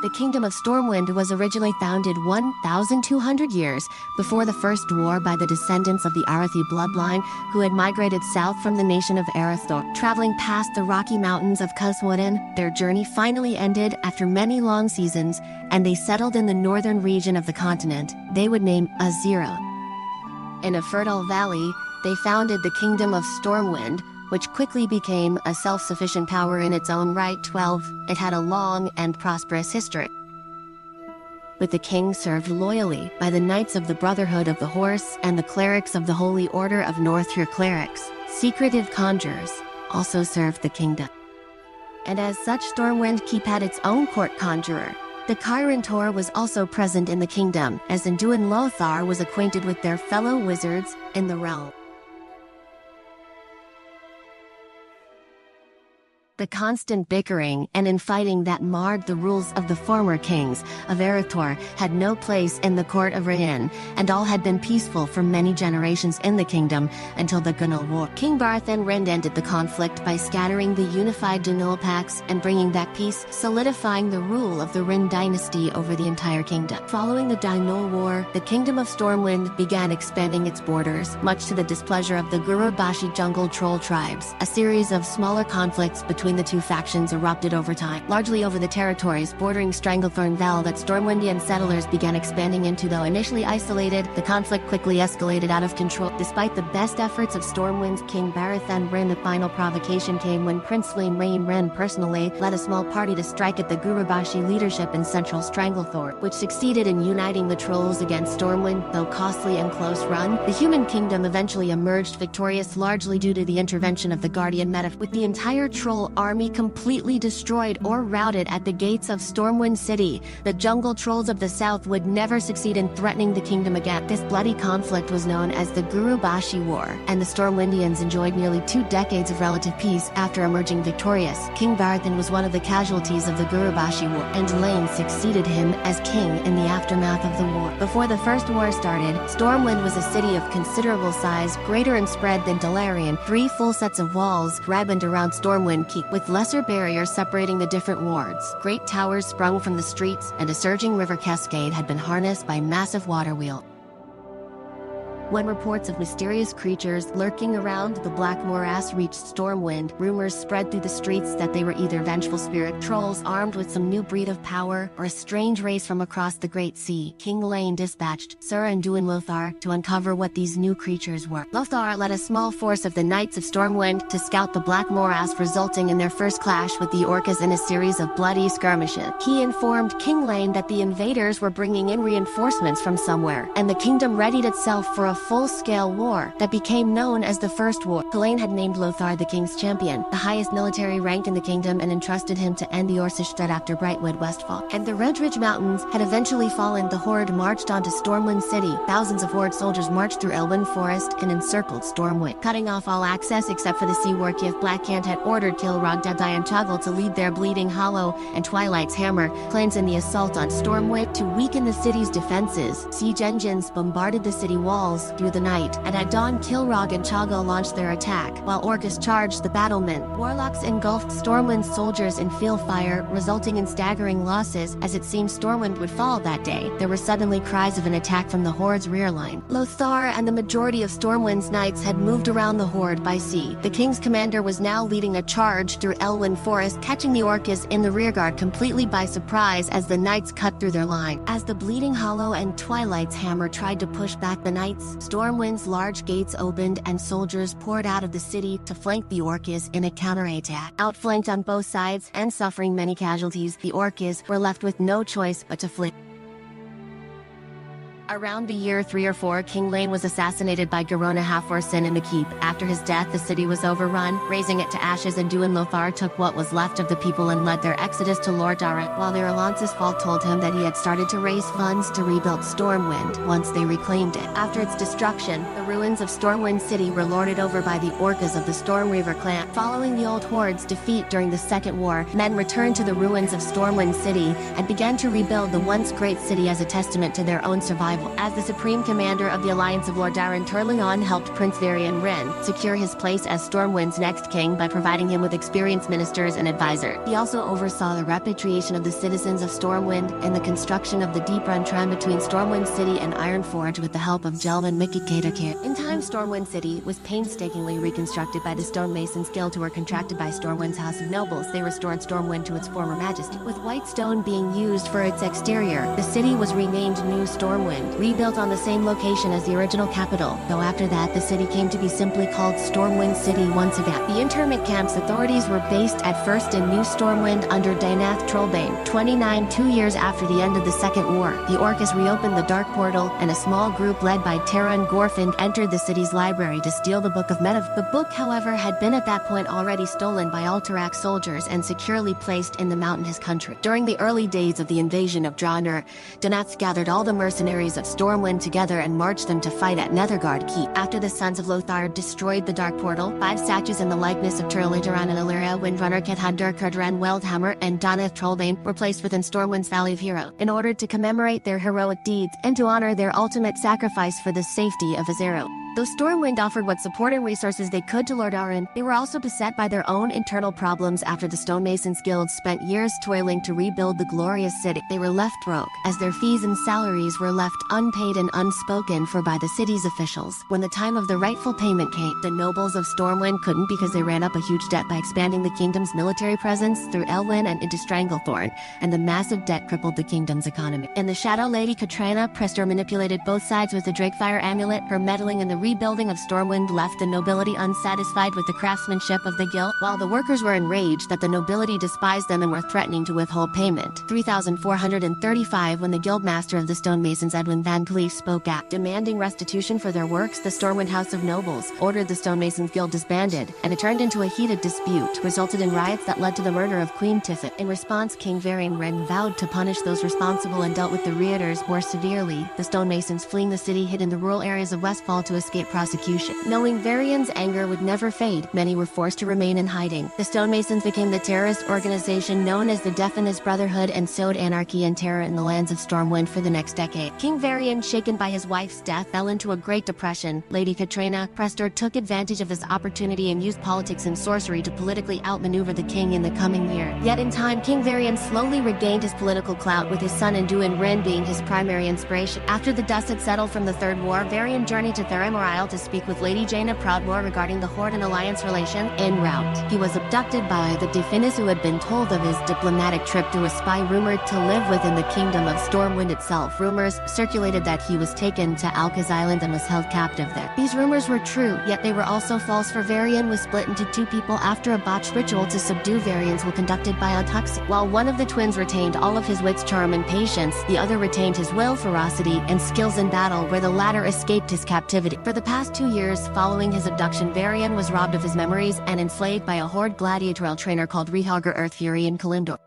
The Kingdom of Stormwind was originally founded 1,200 years before the First War by the descendants of the Arathi bloodline who had migrated south from the nation of Arathor. Traveling past the Rocky Mountains of Wrynn, their journey finally ended after many long seasons, and they settled in the northern region of the continent they would name Azira. In a fertile valley, they founded the Kingdom of Stormwind, which quickly became a self-sufficient power in its own right. 12. It had a long and prosperous history, with the king served loyally by the Knights of the Brotherhood of the Horse and the clerics of the Holy Order of Northshire clerics. Secretive conjurers also served the kingdom, and as such Stormwind Keep had its own court conjurer. The Kirin Tor was also present in the kingdom, as Anduin Lothar was acquainted with their fellow wizards in the realm. The constant bickering and infighting that marred the rules of the former kings of Arathor had no place in the court of Wrynn, and all had been peaceful for many generations in the kingdom until the Gunal War. King Barthen Wrynn ended the conflict by scattering the unified Dunulpax and bringing back peace, solidifying the rule of the Wrynn dynasty over the entire kingdom. Following the Dynul War, the Kingdom of Stormwind began expanding its borders, much to the displeasure of the Gurubashi jungle troll tribes. A series of smaller conflicts between the two factions erupted over time, largely over the territories bordering Stranglethorn Vale that Stormwindian settlers began expanding into. Though initially isolated, the conflict quickly escalated out of control. Despite the best efforts of Stormwind's King Barthen Wrynn, the final provocation came when Prince Wrynn personally led a small party to strike at the Gurubashi leadership in central Stranglethorn, which succeeded in uniting the trolls against Stormwind. Though costly and close run, the human kingdom eventually emerged victorious, largely due to the intervention of the Guardian Meta, with the entire troll army completely destroyed or routed at the gates of Stormwind City. The jungle trolls of the south would never succeed in threatening the kingdom again. This bloody conflict was known as the Gurubashi War, and the Stormwindians enjoyed nearly 2 decades of relative peace after emerging victorious. King Barthen was one of the casualties of the Gurubashi War, and Lane succeeded him as king in the aftermath of the war. Before the First War started, Stormwind was a city of considerable size, greater in spread than Dalaran. 3 full sets of walls ribboned around Stormwind Keep, with lesser barriers separating the different wards. Great towers sprung from the streets, and a surging river cascade had been harnessed by massive water wheel. When reports of mysterious creatures lurking around the Black Morass reached Stormwind, rumors spread through the streets that they were either vengeful spirit trolls armed with some new breed of power, or a strange race from across the Great Sea. King Lane dispatched Sir Anduin Lothar to uncover what these new creatures were. Lothar led a small force of the Knights of Stormwind to scout the Black Morass, resulting in their first clash with the Orcas in a series of bloody skirmishes. He informed King Lane that the invaders were bringing in reinforcements from somewhere, and the kingdom readied itself for a full-scale war that became known as the First War. Lane had named Lothar the King's Champion, the highest military rank in the kingdom, and entrusted him to end the Orcish threat after Brightwood Westfall. And the Red Ridge Mountains had eventually fallen. The Horde marched onto Stormwind City. Thousands of Horde soldiers marched through Elwyn Forest and encircled Stormwind, cutting off all access except for the Sea Warkief. Blackhand had ordered Kilrog Dadian Chuggle to lead their Bleeding Hollow and Twilight's Hammer clans in the assault on Stormwind to weaken the city's defenses. Siege engines bombarded the city walls through the night, and at dawn Kilrog and Chuggle launched their attack, while Orcus charged the battlement. Warlocks engulfed Stormwind's soldiers in field fire, resulting in staggering losses. As it seemed Stormwind would fall that day, there were suddenly cries of an attack from the Horde's rear line. Lothar and the majority of Stormwind's knights had moved around the Horde by sea. The king's commander was now leading a charge through Elwyn Forest, catching the Orcus in the rearguard completely by surprise as the knights cut through their line. As the Bleeding Hollow and Twilight's Hammer tried to push back the knights, Stormwind's large gates opened and soldiers poured out of the city to flank the Orcas in a counterattack. Outflanked on both sides and suffering many casualties, the Orcas were left with no choice but to flee. Around the year 3 or 4, King Lane was assassinated by Garona Halforsen in the Keep. After his death, the city was overrun, razing it to ashes, and Anduin Lothar took what was left of the people and led their exodus to Lordaeron, while their Alliance's fall told him that he had started to raise funds to rebuild Stormwind once they reclaimed it. After its destruction, the ruins of Stormwind City were lorded over by the Orcas of the Stormreaver clan. Following the Old Horde's defeat during the Second War, men returned to the ruins of Stormwind City and began to rebuild the once great city as a testament to their own survival rival. As the supreme commander of the alliance of Lord Dyrran Turleon helped Prince Varian Wrynn secure his place as Stormwind's next king by providing him with experienced ministers and advisors. He also oversaw the repatriation of the citizens of Stormwind and the construction of the deep-run tram between Stormwind City and Ironforge with the help of Dwarven District. In time, Stormwind City was painstakingly reconstructed by the stonemasons guild who were contracted by Stormwind's House of Nobles. They restored Stormwind to its former majesty. With white stone being used for its exterior, the city was renamed New Stormwind, rebuilt on the same location as the original capital, though after that the city came to be simply called Stormwind City once again. The internment camp's authorities were based at first in New Stormwind under Dynasty 2 years after the end of the Second War. The Orcus reopened the Dark Portal, and a small group led by Terran Gorfin entered the city's library to steal the Book of Metav. The book, however, had been at that point already stolen by Alterac soldiers and securely placed in the mountainous country. During the early days of the invasion of Draenor, Dynasty gathered all the mercenaries of Stormwind together and marched them to fight at Netherguard Keep. After the Sons of Lothar destroyed the Dark Portal, 5 statues in the likeness of Turligeran and Illyria, Windrunner, Cathadur, Kurdran, Weldhammer, and Donath Trollbane were placed within Stormwind's Valley of Hero, in order to commemorate their heroic deeds and to honor their ultimate sacrifice for the safety of Azero. Though Stormwind offered what support and resources they could to Lord Dyrran, they were also beset by their own internal problems after the Stonemasons Guild spent years toiling to rebuild the glorious city. They were left broke, as their fees and salaries were left unpaid and unspoken for by the city's officials. When the time of the rightful payment came, the nobles of Stormwind couldn't because they ran up a huge debt by expanding the kingdom's military presence through Elwyn and into Stranglethorn, and the massive debt crippled the kingdom's economy. And the Shadow Lady Katrina Prestor manipulated both sides with the Drakefire amulet. Her meddling in the rebuilding of Stormwind left the nobility unsatisfied with the craftsmanship of the guild, while the workers were enraged that the nobility despised them and were threatening to withhold payment. 3435, when the guildmaster of the stonemasons Edwin Van Cleef spoke out, demanding restitution for their works, the Stormwind House of Nobles ordered the stonemasons guild disbanded, and it turned into a heated dispute, resulted in riots that led to the murder of Queen Tifit. In response, King Varian Wrynn vowed to punish those responsible and dealt with the rioters more severely, the stonemasons fleeing the city hid in the rural areas of Westfall to escape prosecution. Knowing Varian's anger would never fade, many were forced to remain in hiding. The stonemasons became the terrorist organization known as the Definite Brotherhood and sowed anarchy and terror in the lands of Stormwind for the next decade. King Varian, shaken by his wife's death, fell into a great depression. Lady Katrina Prestor took advantage of this opportunity and used politics and sorcery to politically outmaneuver the king in the coming year. Yet in time, King Varian slowly regained his political clout, with his son Anduin Wrynn being his primary inspiration. After the dust had settled from the Third War, Varian journeyed to Theremorail to speak with Lady Jaina Proudmoore regarding the Horde and Alliance relation. En route, he was abducted by the Definis, who had been told of his diplomatic trip through a spy rumored to live within the kingdom of Stormwind itself. Rumors circulated that he was taken to Alkaz Island and was held captive there. These rumors were true, yet they were also false, for Varian was split into 2 people after a botched ritual to subdue Varians was conducted by Autoxi. While one of the twins retained all of his wits, charm, and patience, the other retained his will, ferocity, and skills in battle, where the latter escaped his captivity. For the past 2 years following his abduction, Varian was robbed of his memories and enslaved by a Horde gladiatorial trainer called Rehauger Earthfury in Kalimdor.